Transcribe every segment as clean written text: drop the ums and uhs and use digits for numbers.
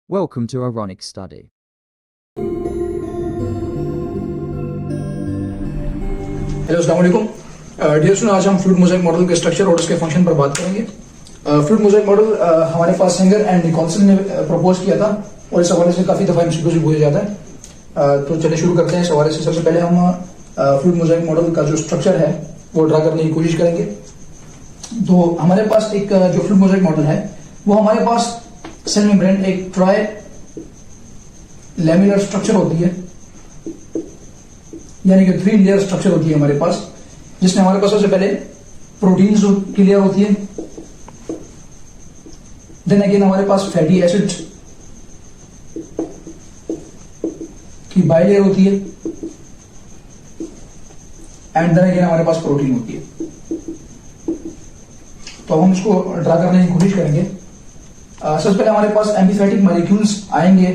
Welcome to Ironic Study. Hello अस्सलाम वालेकुम dear student, आज हम फ्लूइड मोज़ेक मॉडल के स्ट्रक्चर और उसके फंक्शन पर बात करेंगे। फ्लूइड मोज़ेक मॉडल हमारे पास सेंगर एंड निकोलसन ने प्रपोज किया था और इस हवाले से काफ़ी दफ़ा एमसीक्यू भी पूछा जाता है। तो चलिए शुरू करते हैं। इस हवाले से सबसे पहले हम फ्लूइड मोज़ेक मॉडल का जो स्ट्रक्चर है वो ड्रा करने की कोशिश करेंगे। तो हमारे पास एक जो फ्लूइड मोज़ेक मॉडल है वो हमारे पास सेल मेम्ब्रेन एक ट्राई लैमिनर स्ट्रक्चर होती है, यानी कि 3 लेयर स्ट्रक्चर होती है हमारे पास, जिसमें हमारे पास सबसे पहले प्रोटीन्स की लेयर होती है। देन अगेन हमारे पास फैटी एसिड की बाई लेयर होती है एंड देन अगेन हमारे पास प्रोटीन होती है। तो हम इसको ड्रा करने की कोशिश करेंगे। सबसे पहले हमारे पास एम्फीफैटिक मॉलिक्यूल्स आएंगे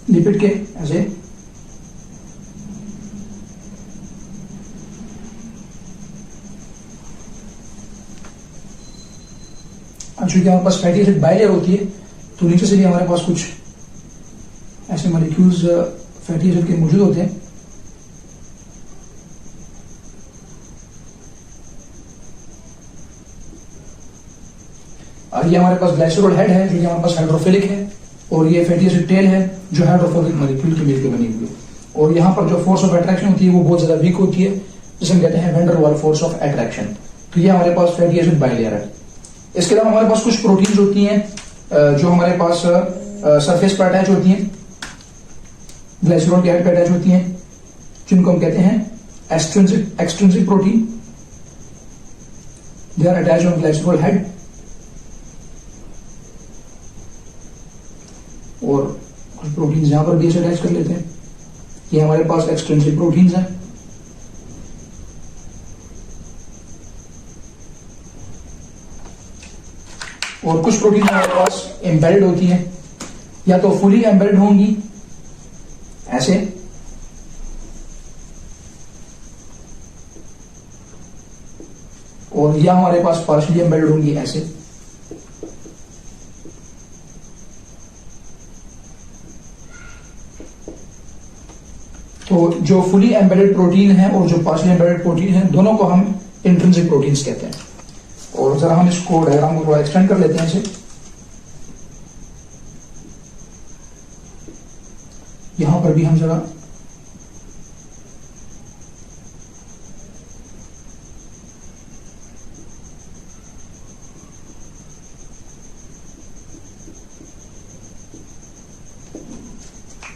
लिपिड के ऐसे, अब चूंकि हमारे पास फैटी एसिड बाई लेयर होती है तो नीचे से भी हमारे पास कुछ ऐसे मॉलिक्यूल्स फैटी एसिड के मौजूद होते हैं। और ये हमारे पास ग्लाइसरॉल हेड है जो कि हमारे पास हाइड्रोफिलिक है, और ये फैटी एसिड टेल है जो हाइड्रोफोबिक मॉलिक्यूल की मिलकर बनी हुई है। और यहाँ पर जो फोर्स ऑफ अट्रैक्शन होती है वो बहुत ज्यादा वीक होती है, जिसे हम कहते हैं वैन डर वाल फोर्स ऑफ अट्रैक्शन। तो ये हमारे पास फैटी एसिड बाई लेयर है। इसके अलावा हमारे पास कुछ प्रोटीन्स होती हैं जो हमारे पास सरफेस पर अटैच होती हैं, ग्लाइसरॉल के हेड पर अटैच होती हैं, जिनको हम कहते हैं extrinsic protein. They are attach on glycerol head. और कुछ प्रोटीन्स यहां पर भी इसे अटैच कर लेते हैं। ये हमारे पास एक्सट्रिंसिक प्रोटीन्स हैं। और कुछ प्रोटीन हमारे पास एम्बेडेड होती हैं, या तो फुली एम्बेडेड होंगी ऐसे, और या हमारे पास पार्शियली एम्बेडेड होंगी ऐसे। तो जो फुली एम्बेडेड प्रोटीन है और जो पार्शियली एम्बेडेड प्रोटीन है दोनों को हम इंट्रिंसिक प्रोटीन्स कहते हैं। और जरा हम इसको डायग्राम को थोड़ा एक्सटेंड कर लेते हैं इसे। यहां पर भी हम जरा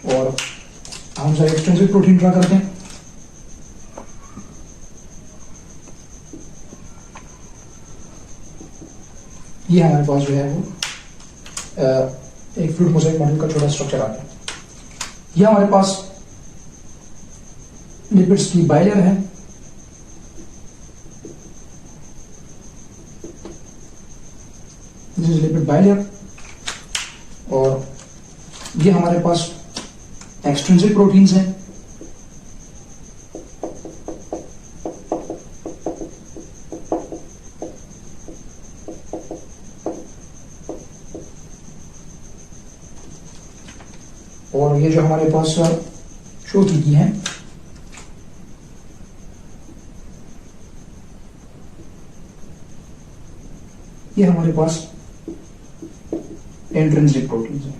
और हम जरा एक्सट्रिंसिक प्रोटीन ड्रा करते हैं। ये हमारे पास जो है वो एक फ्लूइड मोज़ेक मॉडल का छोटा स्ट्रक्चर आ गया। ये हमारे पास लिपिड्स की बाई लेयर है। This is lipid by layer. और ये हमारे पास एक्सट्रिंसिक प्रोटीन्स हैं। और ये जो हमारे पास शो की है ये हमारे पास इंट्रिंसिक प्रोटीन्स हैं।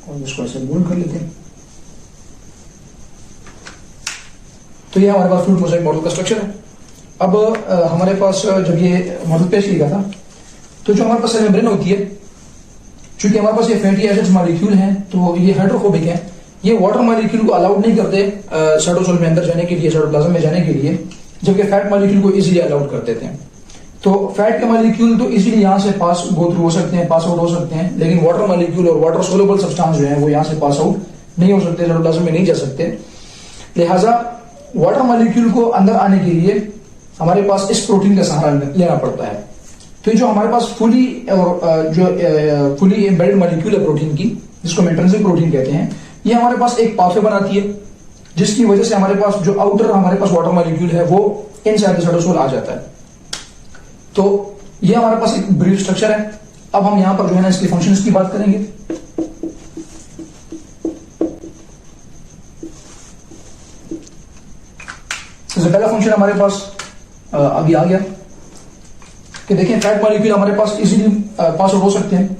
और इसको ऐसे बोल्ड कर लेते हैं। तो ये हमारे पास फ्लूइड मोज़ेक मॉडल का स्ट्रक्चर है। अब हमारे पास जब ये मॉडल पेश किया था तो जो हमारे पास सेल मेम्ब्रेन होती है, चूंकि हमारे पास ये फैटी एसिड्स मॉलिक्यूल हैं तो ये हाइड्रोफोबिक हैं, ये वाटर मॉलिक्यूल को अलाउड नहीं करते साइटोसोल में अंदर जाने के लिए, साइटोप्लाज्म में जाने के लिए, जबकि फैट मॉलिक्यूल को इजीली अलाउड कर देते हैं। तो फैट के मॉलिक्यूल तो इजीली यहां से पास गो थ्रू हो सकते हैं, पास आउट हो सकते हैं, लेकिन वाटर मॉलिक्यूल और वाटर सोल्युबल सब्सटेंस जो है वो यहां से पास आउट नहीं हो सकते, साइटोप्लाज्म में नहीं जा सकते। लिहाजा वाटर मॉलिक्यूल को अंदर आने के लिए हमारे पास इस प्रोटीन का सहारा लेना पड़ता है। तो जो हमारे पास फुली एम्बेडेड मॉलिक्यूल है प्रोटीन की, जिसको हम इंट्रिंसिक प्रोटीन कहते हैं, ये हमारे पास एक पाथवे बनाती है जिसकी वजह से हमारे पास जो आउटर हमारे पास वाटर मॉलिक्यूल है वो इनसाइड द साइटोसोल आ जाता है। तो ये हमारे पास एक ब्रीफ स्ट्रक्चर है। अब हम यहां पर जो है ना इसकी फंक्शंस की बात करेंगे। सबसे पहला फंक्शन हमारे पास अभी आ गया कि देखें फैट मॉलिक्यूल हमारे पास इजीली पास आउट हो सकते हैं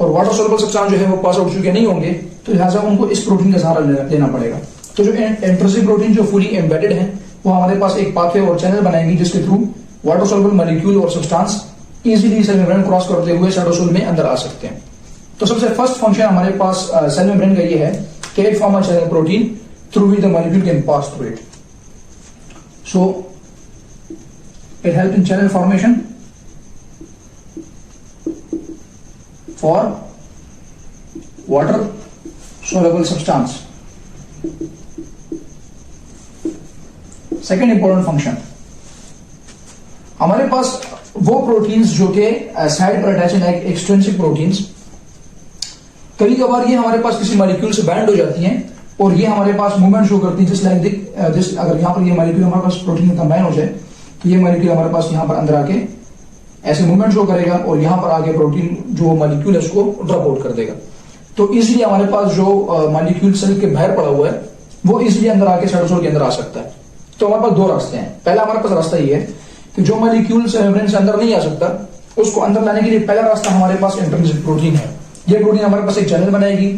और वाटर सोल्युबल सब्सटेंस जो है वो पास आउट चुके नहीं होंगे, तो लिहाजा उनको इस प्रोटीन का सहारा लेना पड़ेगा। तो जो इंट्रिंसिक प्रोटीन जो फुली एम्बेडेड है वो हमारे पास एक पाथवे और चैनल बनाएंगी जिसके थ्रू वाटर सोल्युबल मॉलिक्यूल और substance easily cell membrane cross करते हुए साइटोसोल में अंदर आ सकते हैं। तो सबसे फर्स्ट फंक्शन हमारे पास सेल मेम्ब्रेन का ये है कि it form a channel protein through which the molecule can pass through it. So it help in channel formation for water soluble substance. Second important function, हमारे पास वो प्रोटीन्स जो कि साइड पर अटैच है एक्सट्रिंसिक प्रोटीन्स, कभी कभार ये हमारे पास किसी मॉलिक्यूल से बैंड हो जाती हैं और ये हमारे पास मूवमेंट शो करती है। जिस लाइक जिस अगर यहां पर ये मॉलिक्यूल हमारे पास प्रोटीन में कंबाइन हो जाए तो ये मॉलिक्यूल हमारे पास यहां पर अंदर आके ऐसे मूवमेंट शो करेगा और यहां पर आके प्रोटीन जो मॉलिक्यूल है उसको ड्रॉप आउट कर देगा। तो इसलिए हमारे पास जो मॉलिक्यूल सेल के बाहर पड़ा हुआ है वो इसलिए अंदर आके साइटोसोल के अंदर आ सकता है। तो हमारे पास दो रास्ते हैं। पहला हमारे पास रास्ता ये है कि जो मॉलिक्यूल सेल मेम्ब्रेन से अंदर नहीं आ सकता उसको अंदर लाने के लिए पहला रास्ता हमारे पास इंट्रिंसिक प्रोटीन है। ये प्रोटीन हमारे पास एक चैनल बनाएगी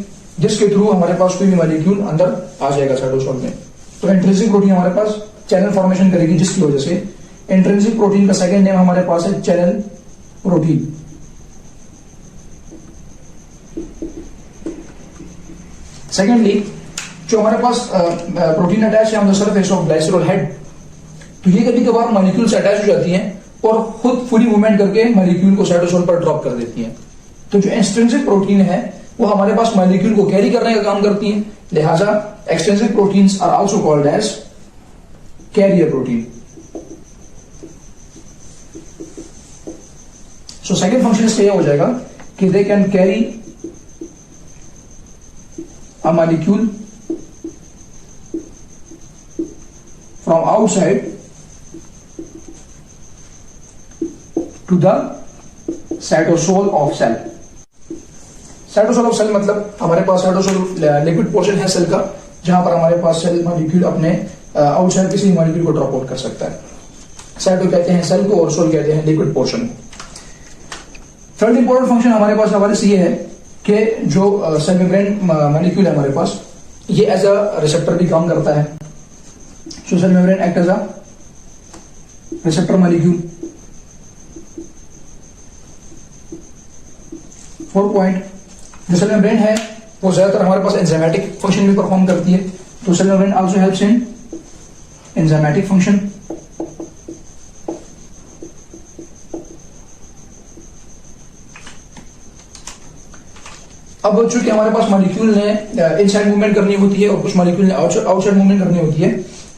जिसके थ्रू हमारे पास कोई भी मॉलिक्यूल अंदर आ जाएगा साइटोसोल में। तो इंट्रिंसिक प्रोटीन हमारे पास चैनल फॉर्मेशन करेगी जिसकी वजह से इंट्रिंसिक प्रोटीन का सेकंड नेम हमारे पास है चैनल प्रोटीन। सेकेंडली जो हमारे पास प्रोटीन अटैच है on the surface of glycerol head, तो ये कभी कभार मॉलिक्यूल से अटैच हो जाती हैं और खुद फुली मूवमेंट करके मॉलिक्यूल को साइटोसोल पर ड्रॉप कर देती हैं। तो जो एक्सट्रिंसिक प्रोटीन है वो हमारे पास मॉलिक्यूल को कैरी करने का काम करती हैं, लिहाजा extrinsic proteins are also called as carrier protein. So second function इसका यह हो जाएगा कि they can carry a molecule from outside to the cytosol of cell। Cytosol of cell मतलब हमारे पास साइटोसोल लिक्विड पोर्शन है सेल का जहां पर हमारे पास सेल मॉलिक्यूल अपने आउटसाइड किसी मॉलिक्यूल को ड्रॉप आउट कर सकता है। साइटो कहते हैं सेल को और सोल कहते हैं liquid portion. Third important function हमारे पास हमारे से ये है कि जो सेल मेम्ब्रेन मॉलिक्यूल है हमारे पास ये एज अ रिसेप्टर भी काम करता है। So cell membrane act as a receptor molecule. Fourth point, जो सेल मेम्ब्रेन है वो ज्यादातर हमारे पास एंजाइमेटिक फंक्शन भी परफॉर्म करती है। तो cell membrane also helps in enzymatic function. अब चूंकि हमारे पास मॉलिक्यूल ने इनसाइड मूवमेंट करनी होती है और कुछ मॉलिक्यूल ने आउटसाइड मूवमेंट करनी होती है,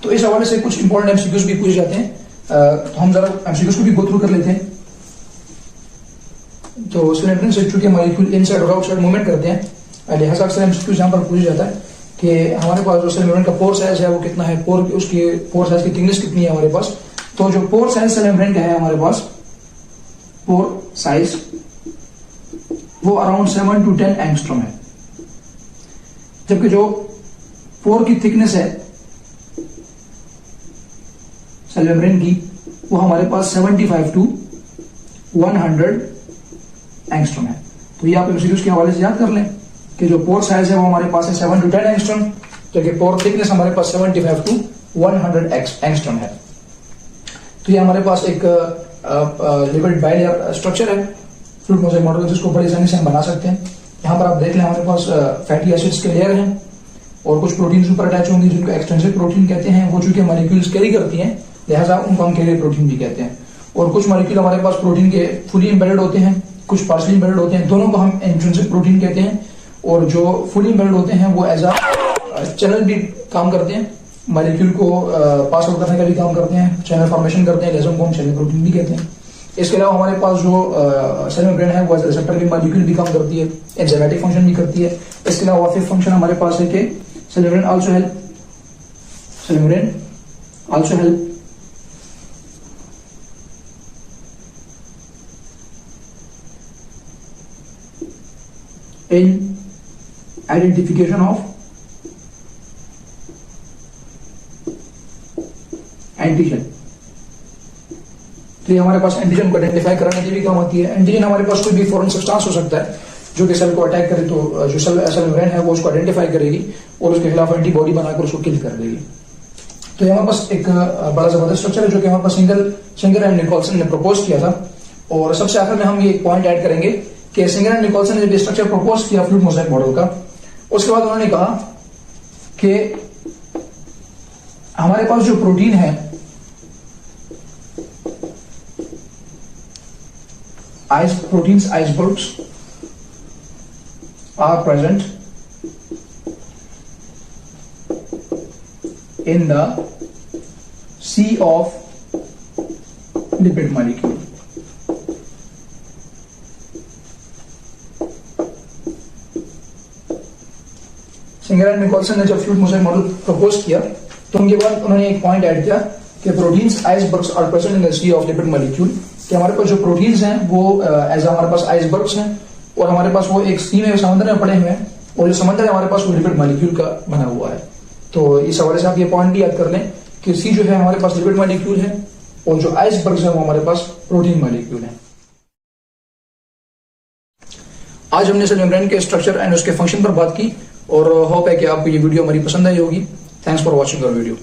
तो इस हवाले से कुछ इंपॉर्टेंट एमसीक्यूज भी पूछे जाते हैं। तो हम जरा एमसीक्यूज को भी गो थ्रू कर लेते हैं। तो सेल मेम्ब्रेन से चूंकि मॉलिक्यूल इनसाइड और आउटसाइड मूवमेंट करते हैं, लिहाजा अक्सर एमसीक्यूज यहां पर पूछा जाता है कि हमारे पास जो सेल मेम्ब्रेन का पोर साइज है वो कितना है, उसकी पोर साइज की थिकनेस कितनी है हमारे पास। तो जो पोर साइज सेल मेम्ब्रेन का है हमारे पास पोर साइज वो अराउंड 7 to 10 एंगस्ट्रॉम है, जबकि जो पोर की थिकनेस है सेल मेम्ब्रेन की वो हमारे पास 75 to 100 एंगस्ट्रॉम है। तो ये आप एमसीक्यूज के हवाले से याद कर लें कि जो पोर साइज है वो हमारे पास है 7 to 10 एंगस्ट्रॉम, जबकि पोर थिकनेस हमारे पास 75 to 100 एंगस्ट्रॉम है। तो ये हमारे पास एक लिपिड बाइलेयर स्ट्रक्चर है फ्लूइड मोज़ेक मॉडल, जिसको बड़ी आसानी से हम बना सकते हैं। यहाँ पर आप देख लें हमारे पास फैटी एसिड्स के लेयर हैं और कुछ प्रोटीन्स ऊपर अटैच होंगी जिनको एक्सट्रिंसिक प्रोटीन कहते हैं। वो चूंकि मॉलिक्यूल्स कैरी करती हैं लिहाजा उनको हम कैरियर प्रोटीन भी कहते हैं। और कुछ मॉलिक्यूल हमारे पास प्रोटीन के फुली एम्बेडेड होते हैं, कुछ पार्शली एम्बेडेड होते हैं, दोनों को हम इंट्रिंसिक प्रोटीन कहते हैं। और जो फुली एम्बेडेड होते हैं वो एज अ चैनल भी काम करते हैं, मॉलिक्यूल को पास आउट करने का भी काम करते हैं, चैनल फॉर्मेशन करते हैं, लिहाजा उनको हम चैनल प्रोटीन भी कहते हैं। इसके अलावा हमारे पास जो सेल मेम्ब्रेन है वो रिसेप्टर की मॉलिक्यूल भी काम करती है, एंजाइमेटिक फंक्शन भी करती है। इसके अलावा फिफ्थ फंक्शन हमारे पास है कि cell membrane also help cell membrane also help in identification of antigen. तो ये हमारे पास एंटीजन को आइडेंटिफाई कराने के लिए काम आती है। एंटीजन हमारे पास कोई भी फॉरेन सब्सटेंस हो सकता है जो कि सेल को अटैक करे, तो जो सेल मेम्ब्रेन है वो उसको आइडेंटिफाई करेगी और उसके खिलाफ एंटीबॉडी बनाकर उसको किल कर देगी। तो ये हमारे पास एक बड़ा जबरदस्त स्ट्रक्चर है जो कि हमारे पास सिंगर एंड निकोलसन ने प्रपोज किया था। और सबसे आखिर में हम ये एक पॉइंट ऐड करेंगे कि सिंगर एंड निकोलसन ने जब स्ट्रक्चर प्रपोज किया फ्लूइड मोज़ेक मॉडल का, उसके बाद उन्होंने कहा कि हमारे पास जो प्रोटीन है proteins icebergs are present in the sea of lipid molecule। Singer and Nicolson ने जब फ्लूइड मोज़ेक मॉडल प्रपोज किया तो उनके बाद उन्होंने एक पॉइंट ऐड किया कि proteins icebergs are present in the sea of lipid molecule, कि हमारे पास जो प्रोटीन्स हैं वो एज हमारे पास आइसबर्ग्स हैं और हमारे पास वो एक सी में समुद्र में पड़े हुए हैं और जो समुद्र है हमारे पास वो लिपिड मॉलिक्यूल का बना हुआ है। तो इस हवाले से आप ये पॉइंट भी याद कर लें कि सी जो है हमारे पास लिपिड मॉलिक्यूल है और जो आइसबर्ग्स है वो हमारे पास प्रोटीन मॉलिक्यूल है। आज हमने सेल मेम्ब्रेन के स्ट्रक्चर एंड उसके फंक्शन पर बात की और होप है कि आपको ये वीडियो हमारी पसंद आई होगी। Thanks for watching our video.